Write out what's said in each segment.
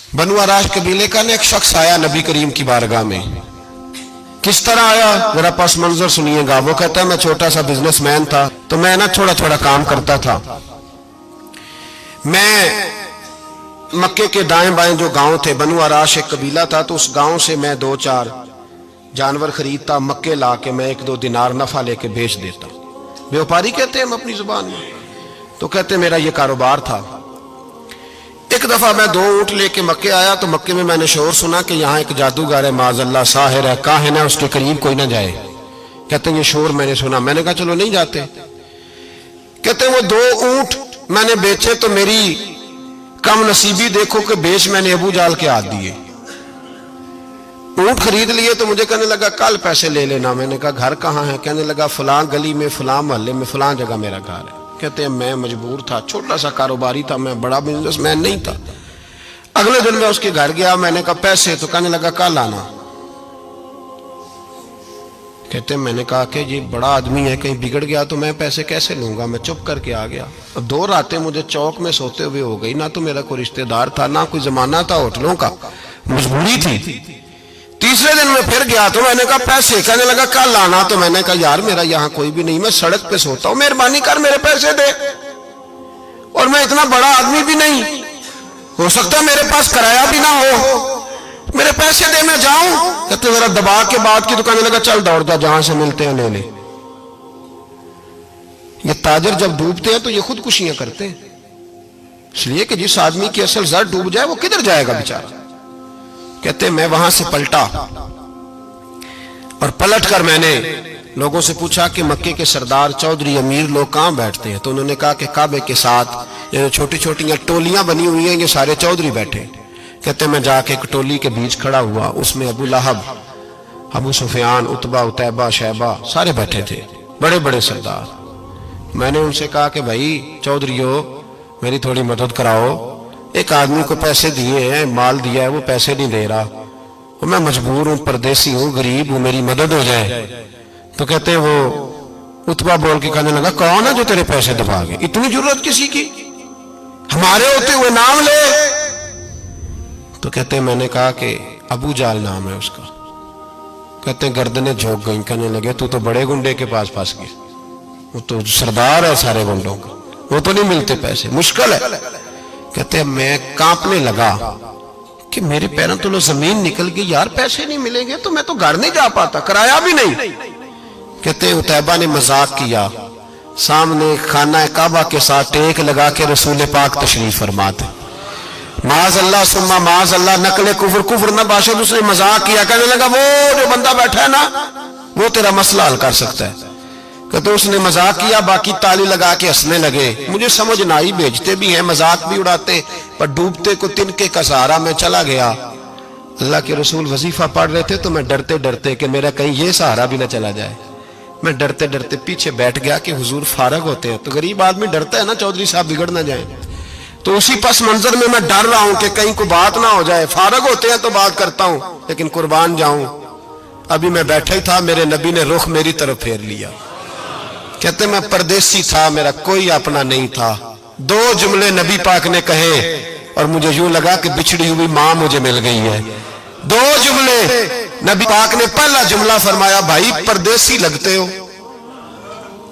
बनु आराश कबीले का एक शख्स आया नबी करीम की बारगाह में। किस तरह आया मेरा पस मंजर सुनिएगा। वो कहता है मैं छोटा सा बिजनेसमैन था, तो मैं ना थोड़ा थोड़ा काम करता था। मैं मक्के के दाएं बाएं जो गांव थे, बनु आराश एक कबीला था, तो उस गांव से मैं 2-4 जानवर खरीदता, मक्के ला के मैं 1-2 दिनार नफा लेके बेच देता। व्यापारी कहते हैं हम अपनी जुबान में, तो कहते मेरा ये कारोबार था। एक दफा मैं 2 ऊंट लेके मक्के आया, तो मक्के में मैंने शोर सुना कि यहाँ एक जादूगर है, माज़अल्लाह साहिर है, काहिन है, उसके करीब कोई ना जाए। कहते हैं ये शोर मैंने सुना। मैंने कहा चलो नहीं जाते। कहते हैं वो 2 ऊंट मैंने बेचे तो मेरी कम नसीबी देखो कि बेच मैंने अबू जाल के हाथ दिए। ऊंट खरीद लिए तो मुझे कहने लगा कल पैसे ले लेना। मैंने कहा घर कहाँ है? कहने लगा फलां गली में, फलां मोहल्ले में, फलां जगह मेरा घर है। कहते हैं मैं मजबूर था, छोटा सा कारोबारी था, मैं बड़ा बिजनेसमैन नहीं था। अगले दिन मैं उसके घर गया, मैंने कहा पैसे, तो कहने लगा कल आना। कहते हैं मैंने कहा कि ये बड़ा आदमी है, कहीं बिगड़ गया तो मैं पैसे कैसे लूंगा। मैं चुप करके आ गया। अब 2 रातें मुझे चौक में सोते हुए हो गई। ना तो मेरा कोई रिश्तेदार था, ना कोई जमाना था होटलों का, मजबूरी थी। तीसरे दिन मैं फिर गया तो मैंने कहा पैसे, कहने लगा कल आना। तो मैंने कहा यार मेरा यहाँ कोई भी नहीं, मैं सड़क पे सोता हूँ, मेहरबानी कर मेरे पैसे दे। और मैं इतना बड़ा आदमी भी नहीं, हो सकता मेरे पास किराया भी ना हो, मेरे पैसे दे मैं जाऊं। कहते जरा दबा के बात की। तो कहने लगा चल दौड़ जा, जहां से मिलते हैं ले ले। ये ताजर जब डूबते हैं तो ये खुदकुशियां करते हैं, इसलिए कि जिस आदमी की असल जर डूब जाए वो किधर जाएगा बेचारा। कहते मैं वहां से पलटा और पलट कर मैंने लोगों से पूछा कि मक्के के सरदार, चौधरी, अमीर लोग कहां बैठते हैं। तो उन्होंने कहा कि काबे के साथ ये छोटी छोटी टोलियां बनी हुई हैं, ये सारे चौधरी बैठे। कहते मैं जाके एक टोली के बीच खड़ा हुआ, उसमें अबू लहब, अबू सुफियान, उतबा, उतैबा, शैबा सारे बैठे थे, बड़े बड़े सरदार। मैंने उनसे कहा कि भाई चौधरियों मेरी थोड़ी मदद कराओ, एक आदमी को पैसे दिए हैं, माल दिया है, वो पैसे नहीं दे रहा, और मैं मजबूर हूं, परदेसी हूं, गरीब हूं, मेरी मदद हो जाए। तो कहते हैं वो उतबा बोल के कहने लगा कौन है जो तेरे पैसे दबागे, इतनी जरूरत किसी की, हमारे होते हुए नाम ले। तो कहते हैं मैंने कहा कि अबू जाल नाम है उसका। कहते हैं गर्दनें झोंक गई। कहने लगे तू तो बड़े गुंडे के पास फंस गया, वो तो सरदार है सारे गुंडों का, वो तो नहीं मिलते पैसे, मुश्किल है। कहते हैं मैं कांपने लगा कि मेरे पैरों तो जमीन निकल गई, यार पैसे नहीं मिलेंगे तो मैं तो घर नहीं जा पाता, किराया भी नहीं। कहते हैं उतैबा ने मजाक किया, सामने खाना काबा के साथ टेक लगा के रसूल पाक तशरीफ फरमाते, माज अल्लाह सुम्मा माज अल्लाह, नकले कुफर, कुफर न बाशद। उसने मजाक किया, कहने लगा वो जो बंदा बैठा है ना वो तेरा मसला हल कर सकता है। कहते उसने मजाक किया, बाकी ताली लगा के हंसने लगे। मुझे समझ ना आई, भेजते भी हैं, मजाक भी उड़ाते, पर डूबते को तिनके का सहारा मैं चला गया। अल्लाह के रसूल वजीफा पढ़ रहे थे तो मैं डरते डरते कि मेरा कहीं ये सहारा भी ना चला जाए, मैं डरते डरते पीछे बैठ गया कि हुजूर फारग होते हैं। तो गरीब आदमी डरता है ना चौधरी साहब बिगड़ ना जाए, तो उसी पस मंजर में मैं डर रहा हूं कि कहीं कोई बात ना हो जाए। फारग होते हैं तो बात करता हूं, लेकिन कुर्बान जाऊं। अभी मैं बैठा ही था, मेरे नबी ने रुख मेरी तरफ फेर लिया। कहते मैं परदेसी था, मेरा कोई अपना नहीं था। 2 जुमले नबी पाक ने कहे और मुझे यूं लगा कि बिछड़ी हुई मां मुझे मिल गई है। 2 जुमले नबी पाक ने, पहला जुमला फरमाया भाई परदेसी लगते हो,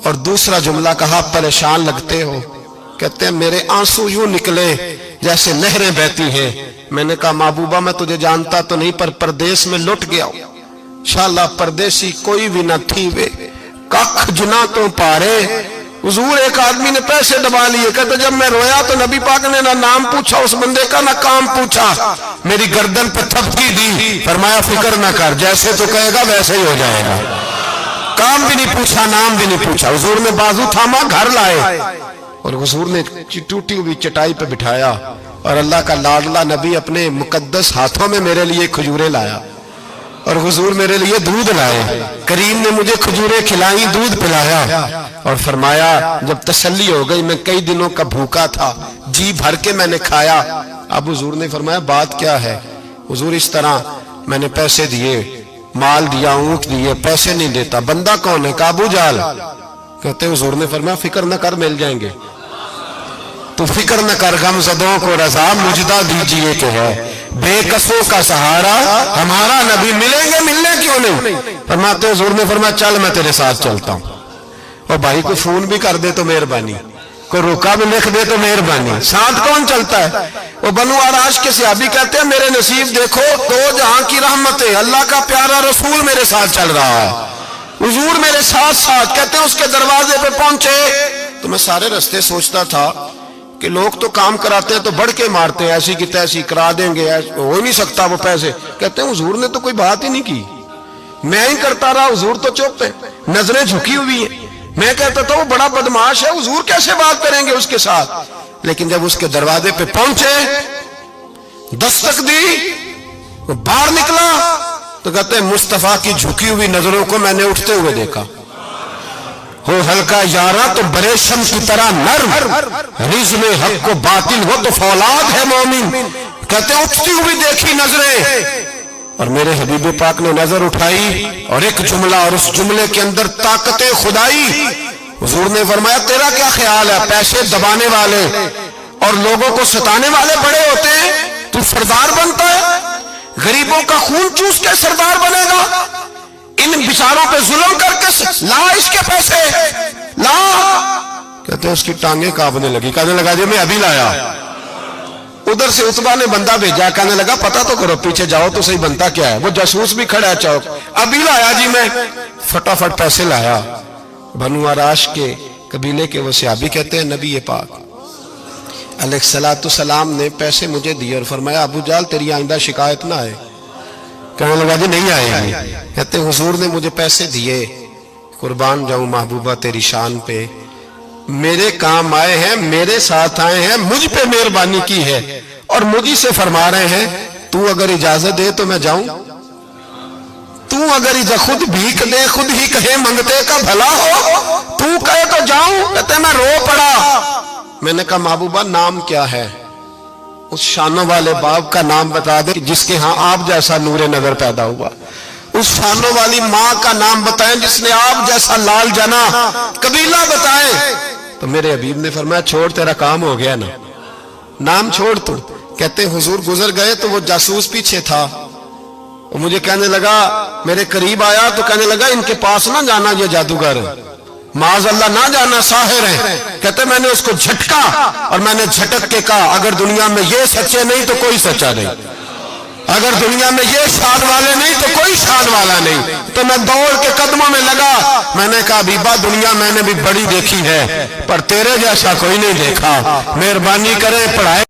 और दूसरा जुमला कहा परेशान लगते हो। कहते हैं मेरे आंसू यूं निकले जैसे नहरें बहती हैं। मैंने कहा महबूबा मैं तुझे जानता तो नहीं, पर परदेश में लुट गया हूं। शाला परदेसी कोई भी न थी वे, कख जुना तो पारे। हुजूर एक आदमी ने पैसे दबा लिए। कहते जब मैं रोया तो नबी पाक ने ना नाम पूछा उस बंदे का, ना काम पूछा, मेरी गर्दन पे थपकी दी, फरमाया फिक्र ना कर, जैसे तो कहेगा वैसे ही हो जाएगा। काम भी नहीं पूछा, नाम भी नहीं पूछा। हुजूर ने बाजू थामा, घर लाए, और हुजूर ने टूटी हुई चटाई पे बिठाया, और अल्लाह का लाडला नबी अपने मुकद्दस हाथों में मेरे लिए खजूरें लाया, और हुजूर मेरे लिए दूध लाए। करीम ने मुझे खजूरें खिलाई, दूध पिलाया, और फरमाया जब तसल्ली हो गई, मैं कई दिनों का भूखा था, जी भर के मैंने खाया। अब हुजूर ने फरमाया बात क्या है। हुजूर इस तरह मैंने पैसे दिए, माल दिया, ऊंट दिए, पैसे नहीं देता। बंदा कौन है? अबू जाल। कहते हुजूर ने फरमाया फिक्र न कर, मिल जाएंगे। तो फिक्र न कर, गमज़दों को रज़ा मुजदा दीजिए कि है, बेकसों का सहारा हमारा नबी, मिलेंगे, मिलने क्यों नहीं? फरमाते हुजूर ने फरमाया चल मैं तेरे साथ चलता हूं। और भाई को फोन भी कर दे तो मेहरबानी, कोई रुका भी लिख दे तो मेहरबानी। साथ कौन चलता है? वो बनु आराश के सहाबी कहते हैं मेरे नसीब देखो, दो जहां की रहमत है, अल्लाह का प्यारा रसूल मेरे साथ चल रहा है, हुजूर मेरे साथ साथ। कहते हैं उसके दरवाजे पे पहुंचे तो मैं सारे रास्ते सोचता था कि लोग तो काम कराते हैं तो बढ़ के मारते हैं, ऐसी की तैसी करा देंगे, हो ही नहीं सकता वो पैसे। कहते हैं हुजूर ने तो कोई बात ही नहीं की, मैं ही करता रहा, हुजूर तो चुप है, नजरें झुकी हुई है। मैं कहता था वो बड़ा बदमाश है, हुजूर कैसे बात करेंगे उसके साथ। लेकिन जब उसके दरवाजे पे पहुंचे, दस्तक दी, वो बाहर निकला तो कहते हैं मुस्तफा की झुकी हुई नजरों को मैंने उठते हुए देखा। हो हल्का यारा तो बरेशम की तरह नर्म, रिज़्म हक को बातिल हो तो फौलाद है मोमिन। कहते हैं उठती हुई देखी नजरें, और मेरे हबीब पाक ने नजर उठाई और एक जुमला, और उस जुमले के अंदर ताकते खुदाई। हुजूर ने फरमाया तेरा क्या ख्याल है, पैसे दबाने वाले और लोगों को सताने वाले बड़े होते हैं, तू सरदार बनता है? गरीबों का खून चूस के सरदार बनेगा? इन बिचारों पे जुल्म करके ला इसके पैसे ला। कहते हैं उसकी टांगे कांपने लगी, कहने लगा जी मैं अभी लाया। उधर से उतबा ने बंदा भेजा, कहने लगा पता तो करो, पीछे जाओ तो सही बनता क्या है। वो जासूस भी खड़ा है चौक, अभी लाया जी मैं, फटाफट पैसे लाया। बनु आराश के कबीले के वो सहाबी कहते हैं नबी पाक अलैहिस्सलाम ने पैसे मुझे दिए और फरमाया अबू जाल तेरी आइंदा शिकायत ना आए। कहने लगा जी नहीं आएगी। कहते हुजूर ने मुझे पैसे दिए, कुर्बान जाऊं महबूबा तेरी शान पे, मेरे काम आए हैं, मेरे साथ आए हैं, मुझ पे मेहरबानी की है और मुझी से फरमा रहे हैं तू अगर इजाजत दे तो मैं जाऊं, तू अगर खुद भीख दे, खुद ही कहे मंगते का भला हो, तू कहे तो जाऊं। कहते मैं रो पड़ा। मैंने कहा महबूबा नाम क्या है? उस शानों वाले बाप का नाम बता दे जिसके यहाँ आप जैसा नूरे नजर पैदा हुआ। उस शानों वाली माँ का नाम बताएं जिसने आप जैसा लाल जना। कबीला बताएं। तो मेरे हबीब ने फरमाया छोड़, तेरा काम हो गया ना, नाम छोड़ तू। कहते हुजूर गुजर गए तो वो जासूस पीछे था, वो मुझे कहने लगा, मेरे करीब आया तो कहने लगा इनके पास ना जाना, ये जादूगर माज़ अल्लाह ना जाना, साहिर है। कहते मैंने उसको झटका और मैंने झटक के कहा अगर दुनिया में ये सच्चे नहीं तो कोई सच्चा नहीं, अगर दुनिया में ये शान वाले नहीं तो कोई शान वाला नहीं। तो मैं दौड़ के कदमों में लगा, मैंने कहा बीबा दुनिया मैंने भी बड़ी देखी है पर तेरे जैसा कोई नहीं देखा, मेहरबानी करे पढ़ाए